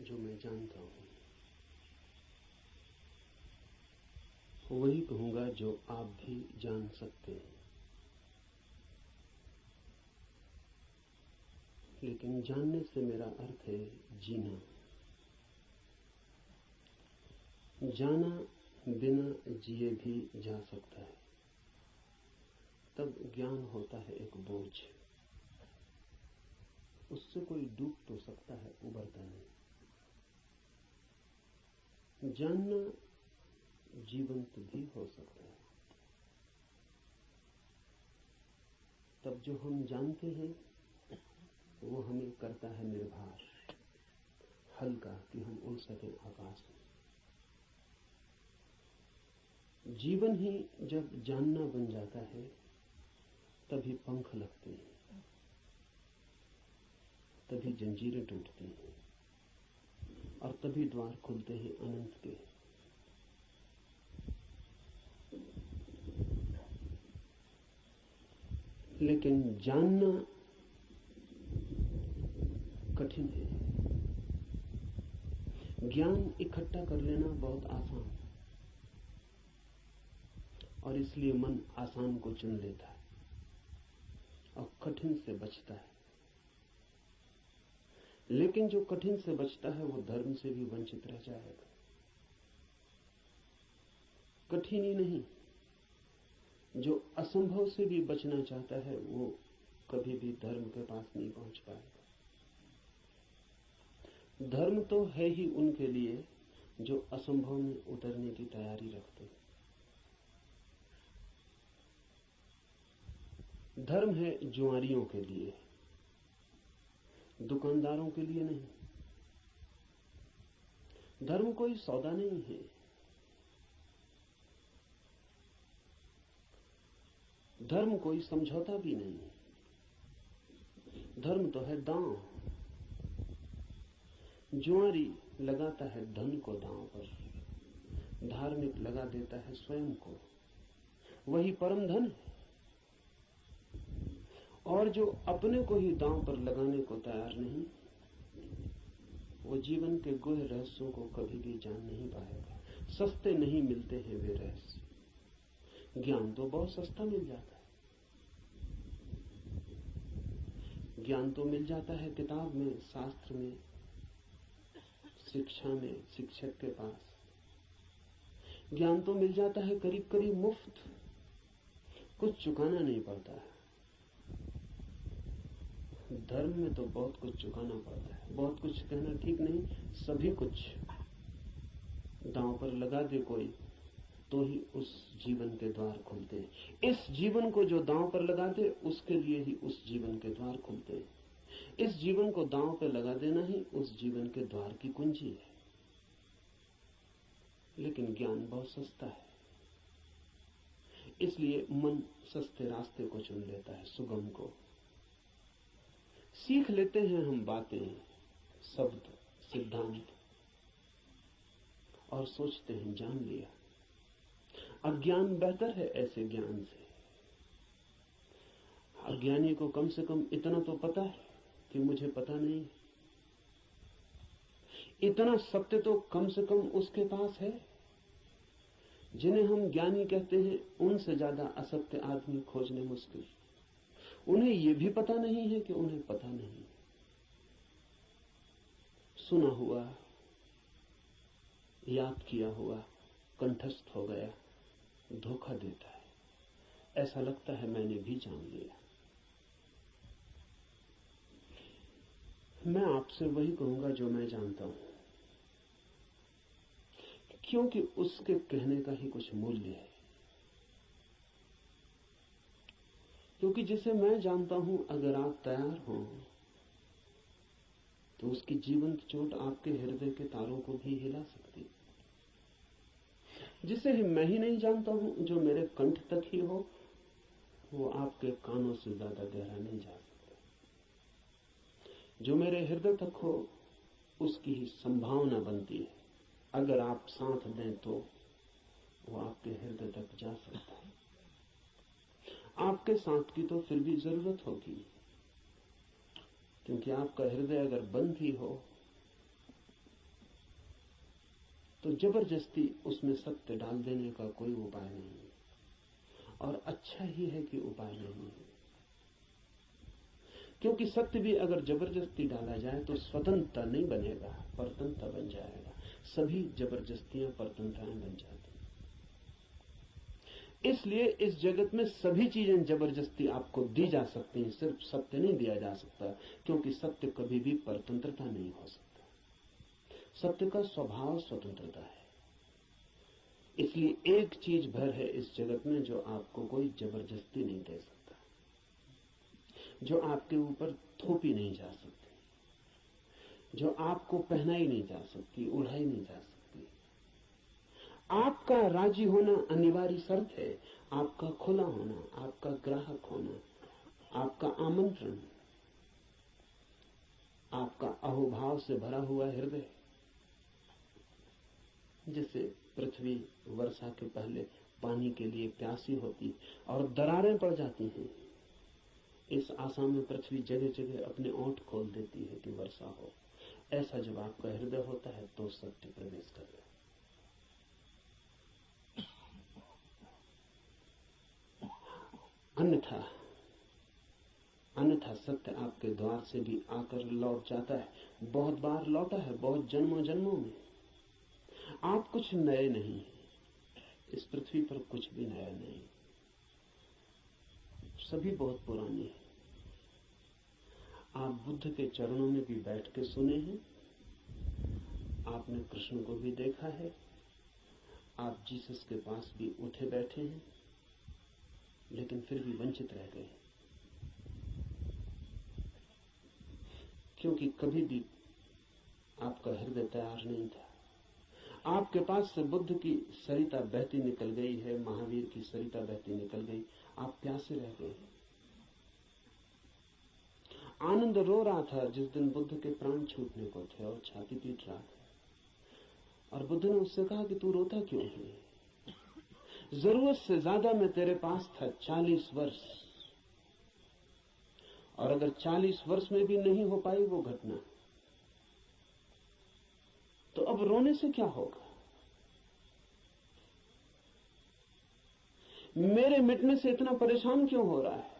जो मैं जानता हूं वही कहूंगा जो आप भी जान सकते हैं। लेकिन जानने से मेरा अर्थ है जीना। जाना बिना जिए भी जा सकता है, तब ज्ञान होता है एक बोझ। उससे कोई डूब तो सकता है, उबरता नहीं। जानना जीवंत भी हो सकता है। तब जो हम जानते हैं वो हमें करता है निर्भर, हल्का, कि हम उड़ सकें आकाश में। जीवन ही जब जानना बन जाता है तभी पंख लगते हैं, तभी जंजीरें टूटती हैं और तभी द्वार खुलते हैं अनंत के। लेकिन जानना कठिन है। ज्ञान इकट्ठा कर लेना बहुत आसान है और इसलिए मन आसान को चुन लेता है और कठिन से बचता है। लेकिन जो कठिन से बचता है वो धर्म से भी वंचित रह जाएगा। कठिन ही नहीं, जो असंभव से भी बचना चाहता है वो कभी भी धर्म के पास नहीं पहुंच पाएगा। धर्म तो है ही उनके लिए जो असंभव में उतरने की तैयारी रखते हैं। धर्म है जुआरियों के लिए, दुकानदारों के लिए नहीं। धर्म कोई सौदा नहीं है। धर्म कोई समझौता भी नहीं है। धर्म तो है दांव। जुआरी लगाता है धन को दांव पर, धार्मिक लगा देता है स्वयं को। वही परम धन है। और जो अपने को ही दांव पर लगाने को तैयार नहीं, वो जीवन के गुह रहस्यों को कभी भी जान नहीं पाएगा। सस्ते नहीं मिलते हैं वे रहस्य। ज्ञान तो बहुत सस्ता मिल जाता है। ज्ञान तो मिल जाता है किताब में, शास्त्र में, शिक्षा में, शिक्षक के पास। ज्ञान तो मिल जाता है करीब करीब मुफ्त, कुछ चुकाना नहीं पड़ता है। धर्म में तो बहुत कुछ चुकाना पड़ता है। बहुत कुछ कहना ठीक नहीं, सभी कुछ दांव पर लगा दे कोई तो ही उस जीवन के द्वार खुलते हैं। इस जीवन को जो दांव पर लगा दे उसके लिए ही उस जीवन के द्वार खुलते हैं। इस जीवन को दांव पर लगा देना ही उस जीवन के द्वार की कुंजी है। लेकिन ज्ञान बहुत सस्ता है, इसलिए मन सस्ते रास्ते को चुन लेता है, सुगम को। सीख लेते हैं हम बातें, शब्द, सिद्धांत और सोचते हैं जान लिया। अज्ञान बेहतर है ऐसे ज्ञान से। अज्ञानी को कम से कम इतना तो पता है कि मुझे पता नहीं। इतना सत्य तो कम से कम उसके पास है। जिन्हें हम ज्ञानी कहते हैं उनसे ज्यादा असत्य आदमी खोजने मुश्किल। उन्हें यह भी पता नहीं है कि उन्हें पता नहीं। सुना हुआ, याद किया हुआ कंठस्थ हो गया, धोखा देता है। ऐसा लगता है मैंने भी जान लिया। मैं आपसे वही कहूंगा जो मैं जानता हूं, क्योंकि उसके कहने का ही कुछ मूल्य है। क्योंकि जिसे मैं जानता हूं, अगर आप तैयार हो तो उसकी जीवंत चोट आपके हृदय के तारों को भी हिला सकती। जिसे मैं ही नहीं जानता हूं, जो मेरे कंठ तक ही हो, वो आपके कानों से ज्यादा गहरा नहीं जा सकता। जो मेरे हृदय तक हो उसकी ही संभावना बनती है। अगर आप साथ दें तो वो आपके हृदय तक जा सकता है। आपके साथ की तो फिर भी जरूरत होगी, क्योंकि आपका हृदय अगर बंद ही हो तो जबरदस्ती उसमें सत्य डाल देने का कोई उपाय नहीं है, और अच्छा ही है कि उपाय नहीं है। क्योंकि सत्य भी अगर जबरदस्ती डाला जाए तो स्वतंत्रता नहीं बनेगा, परतंत्रता बन जाएगा। सभी जबरदस्तियां परतंत्रताएं बन जाती। इसलिए इस जगत में सभी चीजें जबरदस्ती आपको दी जा सकती हैं, सिर्फ सत्य नहीं दिया जा सकता, क्योंकि सत्य कभी भी परतंत्रता नहीं हो सकता। सत्य का स्वभाव स्वतंत्रता है। इसलिए एक चीज भर है इस जगत में जो आपको कोई जबरदस्ती नहीं दे सकता, जो आपके ऊपर थोपी नहीं जा सकती, जो आपको पहनाई नहीं जा सकती, उड़ाई नहीं जा सकती। आपका राजी होना अनिवार्य शर्त है, आपका खुला होना, आपका ग्राहक होना, आपका आमंत्रण, आपका अहोभाव से भरा हुआ हृदय। जैसे पृथ्वी वर्षा के पहले पानी के लिए प्यासी होती और दरारें पड़ जाती हैं, इस आशा में पृथ्वी जगह जगह अपने ओंठ खोल देती है कि वर्षा हो। ऐसा जब आपका हृदय होता है तो सत्य प्रवेश कर रहा है। अन्यथा सत्य आपके द्वार से भी आकर लौट जाता है। बहुत बार लौटा है, बहुत जन्मों जन्मों में। आप कुछ नए नहीं, इस पृथ्वी पर कुछ भी नया नहीं, सभी बहुत पुराने हैं। आप बुद्ध के चरणों में भी बैठ के सुने हैं, आपने कृष्ण को भी देखा है, आप जीसस के पास भी उठे बैठे हैं, लेकिन फिर भी वंचित रह गए, क्योंकि कभी भी आपका हृदय तैयार नहीं था। आपके पास से बुद्ध की सरिता बहती निकल गई है, महावीर की सरिता बहती निकल गई, आप प्यासे रह गए। आनंद रो रहा था जिस दिन बुद्ध के प्राण छूटने को थे और छाती पीट रहा था, और बुद्ध ने उससे कहा कि तू रोता क्यों है? जरूरत से ज्यादा मैं तेरे पास था 40 वर्ष, और अगर 40 वर्ष में भी नहीं हो पाई वो घटना, तो अब रोने से क्या होगा? मेरे मिटने से इतना परेशान क्यों हो रहा है?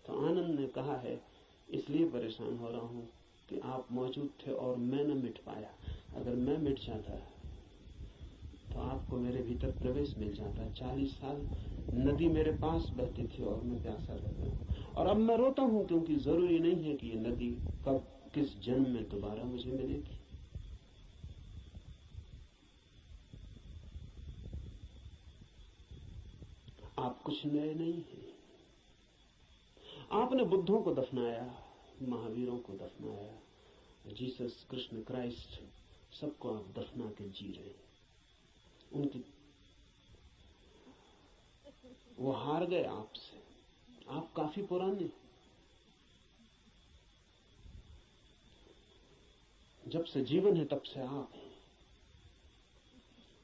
तो आनंद ने कहा है, इसलिए परेशान हो रहा हूं कि आप मौजूद थे और मैं न मिट पाया। अगर मैं मिट जाता तो आपको मेरे भीतर प्रवेश मिल जाता। 40 साल नदी मेरे पास बहती थी और मैं प्यासा रहता हूं, और अब मैं रोता हूं क्योंकि जरूरी नहीं है कि ये नदी कब किस जन्म में दोबारा मुझे मिलेगी। आप कुछ नए नहीं हैं। आपने बुद्धों को दफनाया, महावीरों को दफनाया, जीसस, कृष्ण, क्राइस्ट, सबको आप दफना के जी रहे हैं। उनकी वो हार गए आपसे। आप काफी पुराने, जब से जीवन है तब से आप हैं।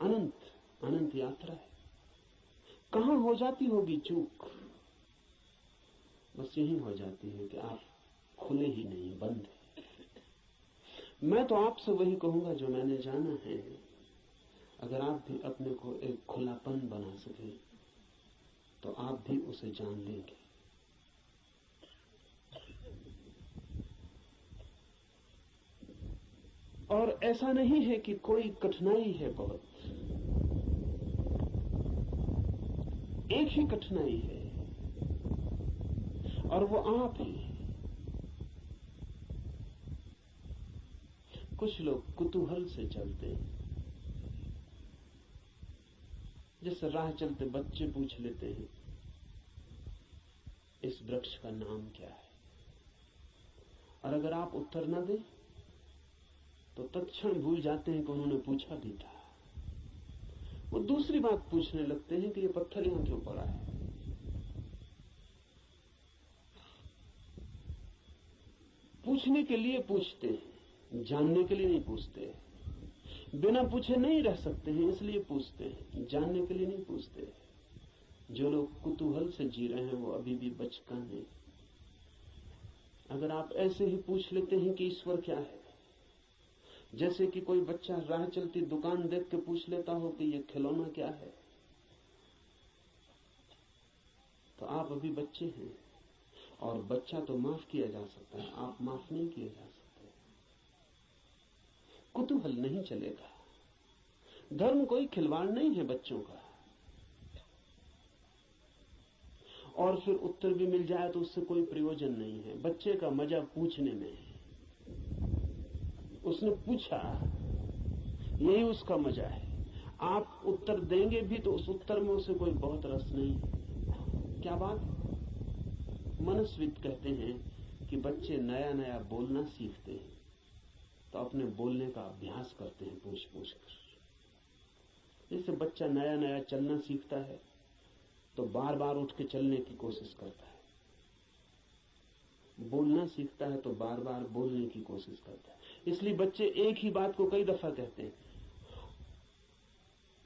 अनंत अनंत यात्रा है। कहां हो जाती होगी चूक? बस यही हो जाती है कि आप खुले ही नहीं, बंद है। मैं तो आपसे वही कहूंगा जो मैंने जाना है। अगर आप भी अपने को एक खुलापन बना सके तो आप भी उसे जान लेंगे। और ऐसा नहीं है कि कोई कठिनाई है बहुत, एक ही कठिनाई है और वो आप ही। कुछ लोग कुतूहल से चलते हैं, जैसे राह चलते बच्चे पूछ लेते हैं इस वृक्ष का नाम क्या है, और अगर आप उत्तर न दें तो तत्क्षण भूल जाते हैं कि उन्होंने पूछा भी था। वो दूसरी बात पूछने लगते हैं कि ये पत्थर यहां क्यों पड़ा है। पूछने के लिए पूछते हैं, जानने के लिए नहीं पूछते। बिना पूछे नहीं रह सकते हैं, इसलिए पूछते हैं, जानने के लिए नहीं पूछते। जो लोग कुतूहल से जी रहे हैं वो अभी भी बचकाने हैं। अगर आप ऐसे ही पूछ लेते हैं कि ईश्वर क्या है, जैसे कि कोई बच्चा राह चलती दुकान देख के पूछ लेता हो कि ये खिलौना क्या है, तो आप अभी बच्चे हैं, और बच्चा तो माफ किया जा सकता है, आप माफ नहीं किए जा सकते। कुतूहल नहीं चलेगा। धर्म कोई खिलवाड़ नहीं है बच्चों का, और फिर उत्तर भी मिल जाए तो उससे कोई प्रयोजन नहीं है। बच्चे का मजा पूछने में है। उसने पूछा, यही उसका मजा है। आप उत्तर देंगे भी तो उस उत्तर में उसे कोई बहुत रस नहीं है। क्या बात? मनस्विद कहते हैं कि बच्चे नया नया बोलना सीखते हैं तो अपने बोलने का अभ्यास करते हैं पूछ पूछ कर। जैसे बच्चा नया नया चलना सीखता है तो बार बार उठ के चलने की कोशिश करता है, बोलना सीखता है तो बार बार बोलने की कोशिश करता है। इसलिए बच्चे एक ही बात को कई दफा कहते हैं,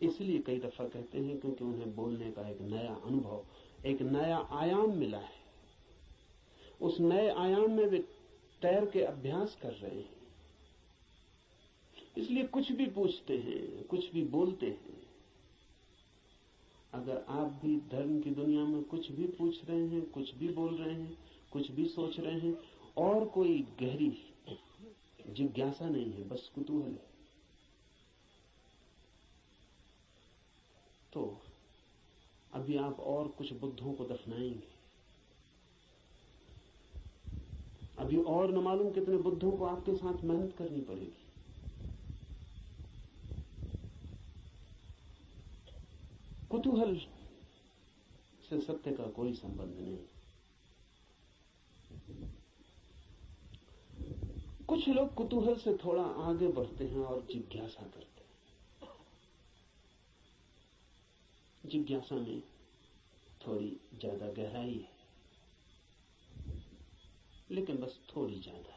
इसलिए कई दफा कहते हैं क्योंकि उन्हें बोलने का एक नया अनुभव, एक नया आयाम मिला है। उस नए आयाम में वे तैर के अभ्यास कर रहे हैं, इसलिए कुछ भी पूछते हैं, कुछ भी बोलते हैं। अगर आप भी धर्म की दुनिया में कुछ भी पूछ रहे हैं, कुछ भी बोल रहे हैं, कुछ भी सोच रहे हैं, और कोई गहरी जिज्ञासा नहीं है, बस कुतूहल है, तो अभी आप और कुछ बुद्धों को दफनाएंगे। अभी और न मालूम कितने बुद्धों को आपके साथ मेहनत करनी पड़ेगी। कुतूहल से सत्य का कोई संबंध नहीं। कुछ लोग कुतूहल से थोड़ा आगे बढ़ते हैं और जिज्ञासा करते हैं। जिज्ञासा में थोड़ी ज्यादा गहराई है, लेकिन बस थोड़ी ज्यादा।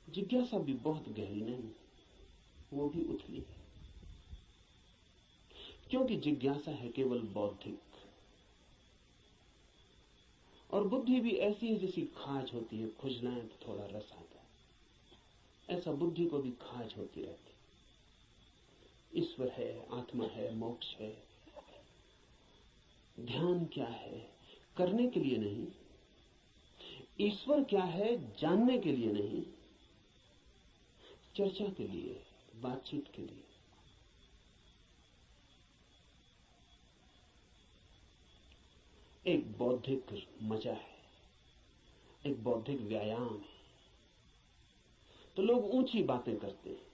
जिज्ञासा भी बहुत गहरी नहीं, वो भी उथली है, क्योंकि जिज्ञासा है केवल बौद्धिक, और बुद्धि भी ऐसी है जैसी खाज होती है, खुजलाएं तो थोड़ा रस आता है, ऐसा बुद्धि को भी खाज होती रहती। ईश्वर है, आत्मा है, मोक्ष है, ध्यान क्या है, करने के लिए नहीं। ईश्वर क्या है, जानने के लिए नहीं, चर्चा के लिए, बातचीत के लिए। एक बौद्धिक मजा है, एक बौद्धिक व्यायाम है। तो लोग ऊंची बातें करते हैं,